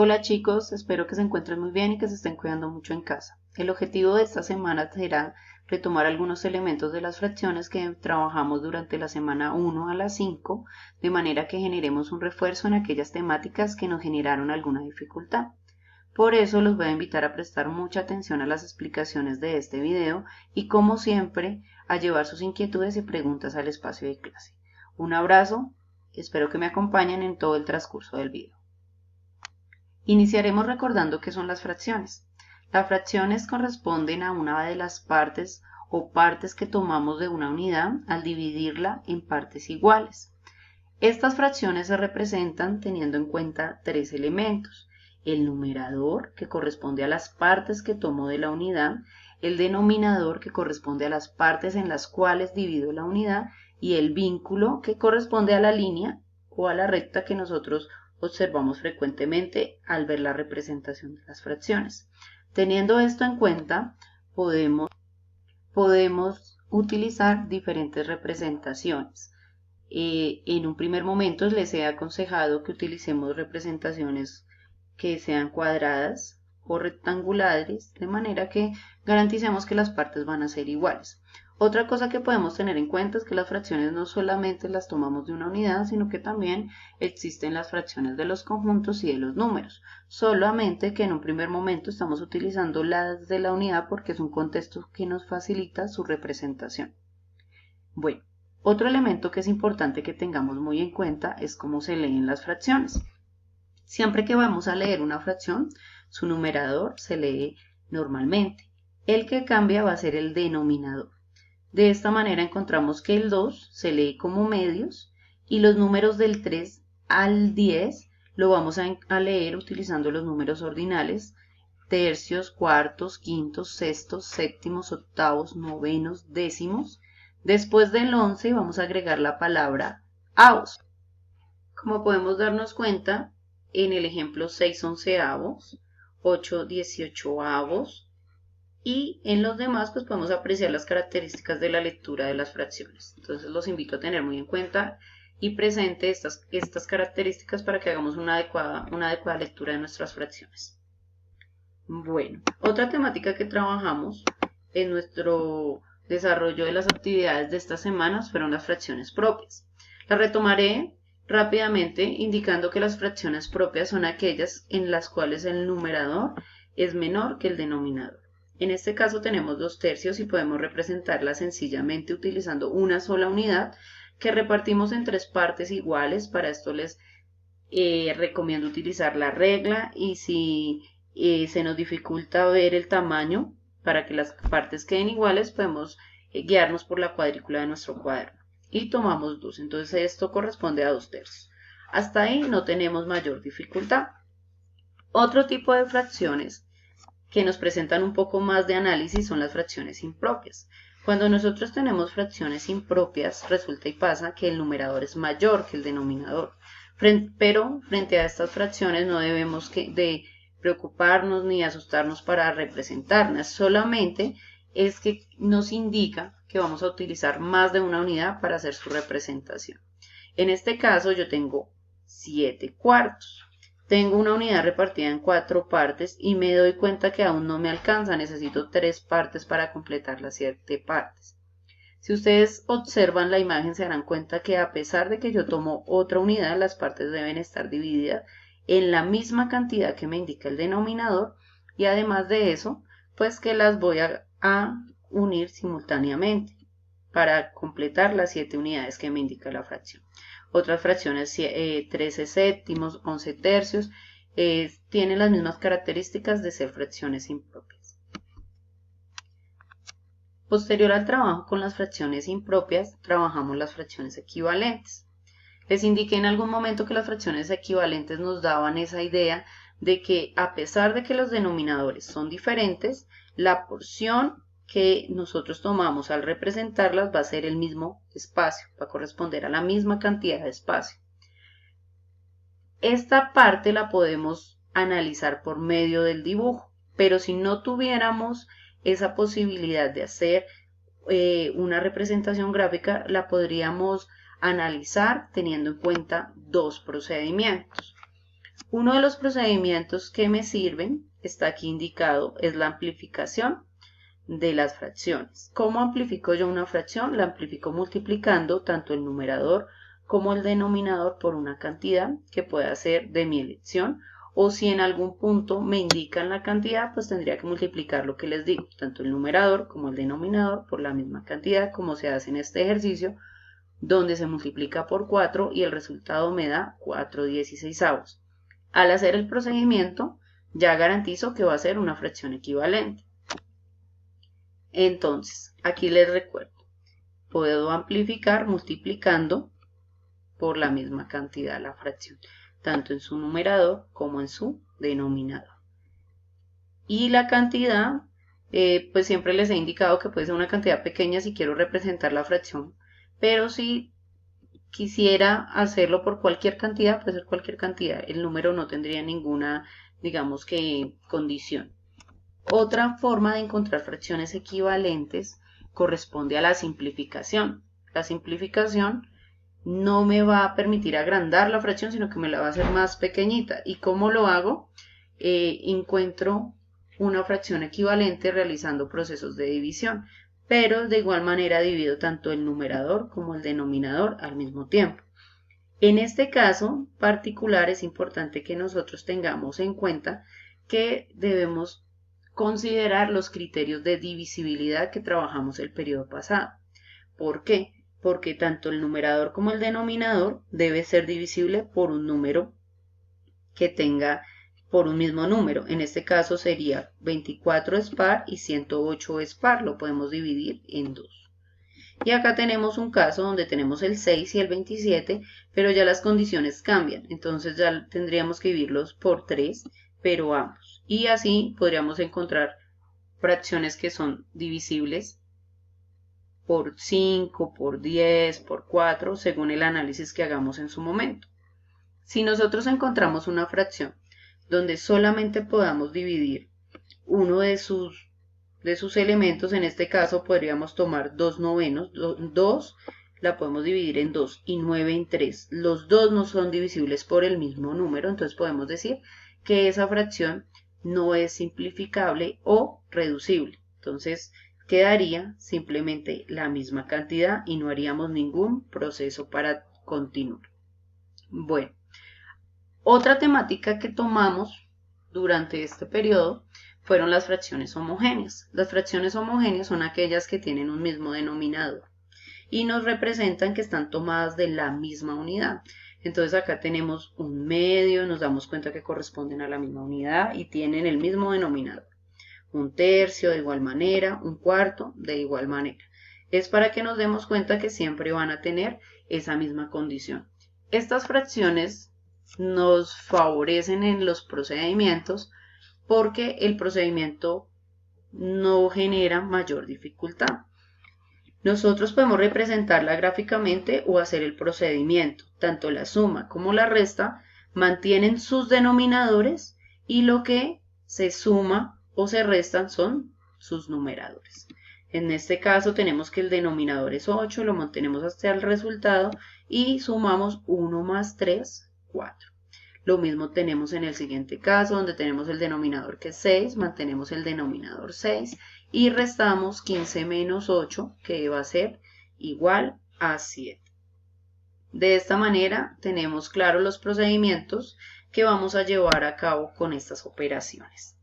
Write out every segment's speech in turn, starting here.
Hola chicos, espero que se encuentren muy bien y que se estén cuidando mucho en casa. El objetivo de esta semana será retomar algunos elementos de las fracciones que trabajamos durante la semana 1 a la 5, de manera que generemos un refuerzo en aquellas temáticas que nos generaron alguna dificultad. Por eso los voy a invitar a prestar mucha atención a las explicaciones de este video y, como siempre, a llevar sus inquietudes y preguntas al espacio de clase. Un abrazo, espero que me acompañen en todo el transcurso del video. Iniciaremos recordando qué son las fracciones. Las fracciones corresponden a una de las partes o partes que tomamos de una unidad al dividirla en partes iguales. Estas fracciones se representan teniendo en cuenta tres elementos: el numerador, que corresponde a las partes que tomo de la unidad; el denominador, que corresponde a las partes en las cuales divido la unidad; y el vínculo, que corresponde a la línea o a la recta que nosotros observamos frecuentemente al ver la representación de las fracciones. Teniendo esto en cuenta, podemos utilizar diferentes representaciones. En un primer momento les he aconsejado que utilicemos representaciones que sean cuadradas o rectangulares, de manera que garanticemos que las partes van a ser iguales. Otra cosa que podemos tener en cuenta es que las fracciones no solamente las tomamos de una unidad, sino que también existen las fracciones de los conjuntos y de los números, solamente que en un primer momento estamos utilizando las de la unidad porque es un contexto que nos facilita su representación. Bueno, otro elemento que es importante que tengamos muy en cuenta es cómo se leen las fracciones. Siempre que vamos a leer una fracción, su numerador se lee normalmente. El que cambia va a ser el denominador. De esta manera encontramos que el 2 se lee como medios y los números del 3 al 10 lo vamos a leer utilizando los números ordinales: tercios, cuartos, quintos, sextos, séptimos, octavos, novenos, décimos. Después del 11 vamos a agregar la palabra avos. Como podemos darnos cuenta, en el ejemplo 6 onceavos, 8 18avos, y en los demás pues podemos apreciar las características de la lectura de las fracciones. Entonces los invito a tener muy en cuenta y presente estas características para que hagamos una adecuada lectura de nuestras fracciones. Bueno, otra temática que trabajamos en nuestro desarrollo de las actividades de estas semanas fueron las fracciones propias. Las retomaré rápidamente indicando que las fracciones propias son aquellas en las cuales el numerador es menor que el denominador. En este caso tenemos 2 tercios y podemos representarla sencillamente utilizando una sola unidad que repartimos en 3 partes iguales. Para esto les recomiendo utilizar la regla, y si se nos dificulta ver el tamaño para que las partes queden iguales, podemos guiarnos por la cuadrícula de nuestro cuaderno. Y tomamos 2, entonces esto corresponde a 2 tercios. Hasta ahí no tenemos mayor dificultad. Otro tipo de fracciones que nos presentan un poco más de análisis son las fracciones impropias. Cuando nosotros tenemos fracciones impropias, resulta y pasa que el numerador es mayor que el denominador. Pero frente a estas fracciones no debemos de preocuparnos ni asustarnos para representarlas, solamente es que nos indica que vamos a utilizar más de una unidad para hacer su representación. En este caso yo tengo 7 cuartos. Tengo una unidad repartida en 4 partes y me doy cuenta que aún no me alcanza, necesito 3 partes para completar las 7 partes. Si ustedes observan la imagen se darán cuenta que a pesar de que yo tomo otra unidad, las partes deben estar divididas en la misma cantidad que me indica el denominador, y además de eso, pues que las voy a unir simultáneamente para completar las 7 unidades que me indica la fracción. Otras fracciones, 13 séptimos, 11 tercios, tienen las mismas características de ser fracciones impropias. Posterior al trabajo con las fracciones impropias, trabajamos las fracciones equivalentes. Les indiqué en algún momento que las fracciones equivalentes nos daban esa idea de que, a pesar de que los denominadores son diferentes, la porción que nosotros tomamos al representarlas va a ser el mismo espacio, va a corresponder a la misma cantidad de espacio. Esta parte la podemos analizar por medio del dibujo, pero si no tuviéramos esa posibilidad de hacer una representación gráfica, la podríamos analizar teniendo en cuenta 2 procedimientos. Uno de los procedimientos que me sirven, está aquí indicado, es la amplificación de las fracciones. ¿Cómo amplifico yo una fracción? La amplifico multiplicando tanto el numerador como el denominador por una cantidad que pueda ser de mi elección, o si en algún punto me indican la cantidad, pues tendría que multiplicar lo que les digo, tanto el numerador como el denominador por la misma cantidad, como se hace en este ejercicio, donde se multiplica por 4 y el resultado me da 4/16. Al hacer el procedimiento, ya garantizo que va a ser una fracción equivalente. Entonces, aquí les recuerdo, puedo amplificar multiplicando por la misma cantidad la fracción, tanto en su numerador como en su denominador. Y la cantidad, pues siempre les he indicado que puede ser una cantidad pequeña si quiero representar la fracción, pero si quisiera hacerlo por cualquier cantidad, puede ser cualquier cantidad, el número no tendría ninguna, digamos que, condición. Otra forma de encontrar fracciones equivalentes corresponde a la simplificación. La simplificación no me va a permitir agrandar la fracción, sino que me la va a hacer más pequeñita. ¿Y cómo lo hago? Encuentro una fracción equivalente realizando procesos de división, pero de igual manera divido tanto el numerador como el denominador al mismo tiempo. En este caso particular es importante que nosotros tengamos en cuenta que debemos considerar los criterios de divisibilidad que trabajamos el periodo pasado. ¿Por qué? Porque tanto el numerador como el denominador debe ser divisible por un número que tenga por un mismo número. En este caso sería 24 es par y 108 es par. Lo podemos dividir en 2. Y acá tenemos un caso donde tenemos el 6 y el 27, pero ya las condiciones cambian. Entonces ya tendríamos que dividirlos por 3, pero ambos. Y así podríamos encontrar fracciones que son divisibles por 5, por 10, por 4, según el análisis que hagamos en su momento. Si nosotros encontramos una fracción donde solamente podamos dividir uno de sus elementos, en este caso podríamos tomar 2 novenos, 2 la podemos dividir en 2 y 9 en 3. Los dos no son divisibles por el mismo número, entonces podemos decir que esa fracción no es simplificable o reducible. Entonces quedaría simplemente la misma cantidad y no haríamos ningún proceso para continuar. Bueno, otra temática que tomamos durante este periodo fueron las fracciones homogéneas. Las fracciones homogéneas son aquellas que tienen un mismo denominador y nos representan que están tomadas de la misma unidad. Entonces acá tenemos un medio, nos damos cuenta que corresponden a la misma unidad y tienen el mismo denominador. Un tercio de igual manera, un cuarto de igual manera. Es para que nos demos cuenta que siempre van a tener esa misma condición. Estas fracciones nos favorecen en los procedimientos porque el procedimiento no genera mayor dificultad. Nosotros podemos representarla gráficamente o hacer el procedimiento. Tanto la suma como la resta mantienen sus denominadores y lo que se suma o se restan son sus numeradores. En este caso tenemos que el denominador es 8, lo mantenemos hasta el resultado y sumamos 1 más 3, 4. Lo mismo tenemos en el siguiente caso, donde tenemos el denominador que es 6, mantenemos el denominador 6 y restamos 15 menos 8, que va a ser igual a 7. De esta manera tenemos claros los procedimientos que vamos a llevar a cabo con estas operaciones.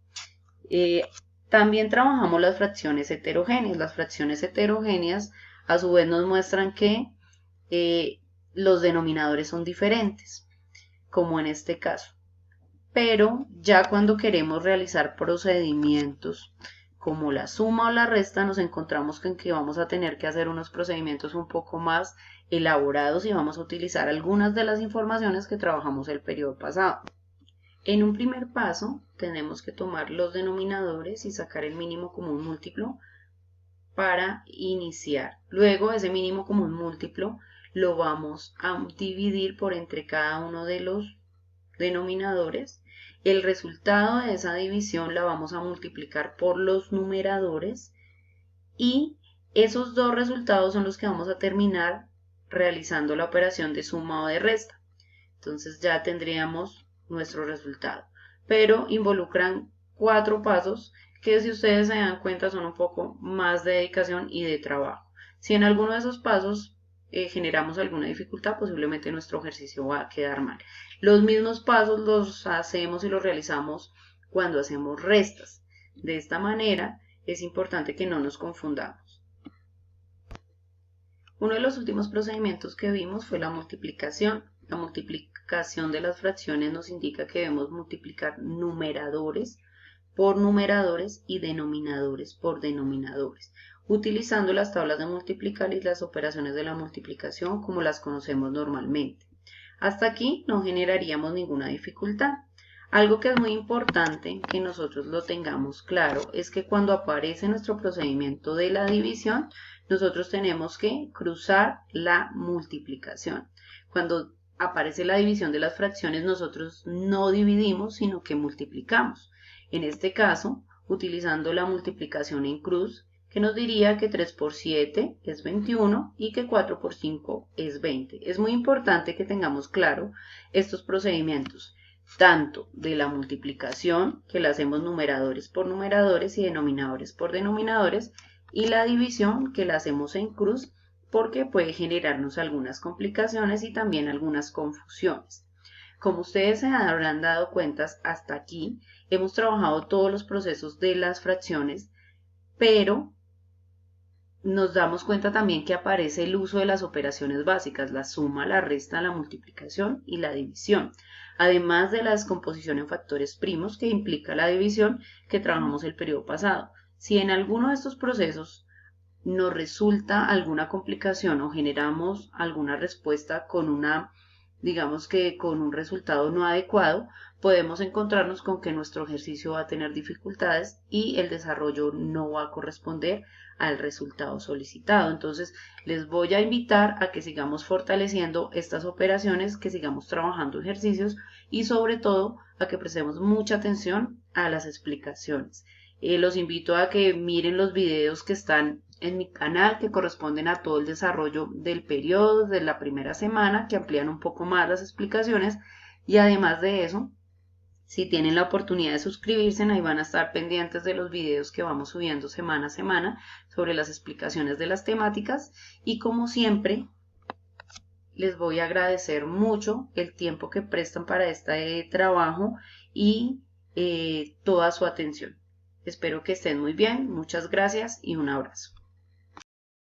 También trabajamos las fracciones heterogéneas. Las fracciones heterogéneas a su vez nos muestran que los denominadores son diferentes, como en este caso. Pero ya cuando queremos realizar procedimientos como la suma o la resta, nos encontramos con que vamos a tener que hacer unos procedimientos un poco más elaborados y vamos a utilizar algunas de las informaciones que trabajamos el periodo pasado. En un primer paso tenemos que tomar los denominadores y sacar el mínimo común múltiplo para iniciar. Luego ese mínimo común múltiplo lo vamos a dividir por entre cada uno de los denominadores. El resultado de esa división la vamos a multiplicar por los numeradores y esos dos resultados son los que vamos a terminar realizando la operación de suma o de resta. Entonces ya tendríamos nuestro resultado. Pero involucran 4 pasos que, si ustedes se dan cuenta, son un poco más de dedicación y de trabajo. Si en alguno de esos pasos generamos alguna dificultad, posiblemente nuestro ejercicio va a quedar mal. Los mismos pasos los hacemos y los realizamos cuando hacemos restas. De esta manera es importante que no nos confundamos. Uno de los últimos procedimientos que vimos fue la multiplicación. La multiplicación de las fracciones nos indica que debemos multiplicar numeradores por numeradores y denominadores por denominadores, utilizando las tablas de multiplicar y las operaciones de la multiplicación como las conocemos normalmente. Hasta aquí no generaríamos ninguna dificultad. Algo que es muy importante que nosotros lo tengamos claro es que cuando aparece nuestro procedimiento de la división, nosotros tenemos que cruzar la multiplicación. Cuando aparece la división de las fracciones, nosotros no dividimos, sino que multiplicamos. En este caso, utilizando la multiplicación en cruz, que nos diría que 3 por 7 es 21 y que 4 por 5 es 20. Es muy importante que tengamos claro estos procedimientos, tanto de la multiplicación, que la hacemos numeradores por numeradores y denominadores por denominadores, y la división, que la hacemos en cruz, porque puede generarnos algunas complicaciones y también algunas confusiones. Como ustedes se habrán dado cuenta, hasta aquí hemos trabajado todos los procesos de las fracciones, pero nos damos cuenta también que aparece el uso de las operaciones básicas, la suma, la resta, la multiplicación y la división, además de la descomposición en factores primos que implica la división que trabajamos el periodo pasado. Si en alguno de estos procesos nos resulta alguna complicación o generamos alguna respuesta con digamos que con un resultado no adecuado, podemos encontrarnos con que nuestro ejercicio va a tener dificultades y el desarrollo no va a corresponder al resultado solicitado. Entonces, les voy a invitar a que sigamos fortaleciendo estas operaciones, que sigamos trabajando ejercicios y sobre todo a que prestemos mucha atención a las explicaciones. Los invito a que miren los videos que están en mi canal, que corresponden a todo el desarrollo del periodo de la primera semana, que amplían un poco más las explicaciones, y además de eso, si tienen la oportunidad de suscribirse, ahí van a estar pendientes de los videos que vamos subiendo semana a semana sobre las explicaciones de las temáticas, y como siempre, les voy a agradecer mucho el tiempo que prestan para este trabajo y toda su atención. Espero que estén muy bien, muchas gracias y un abrazo.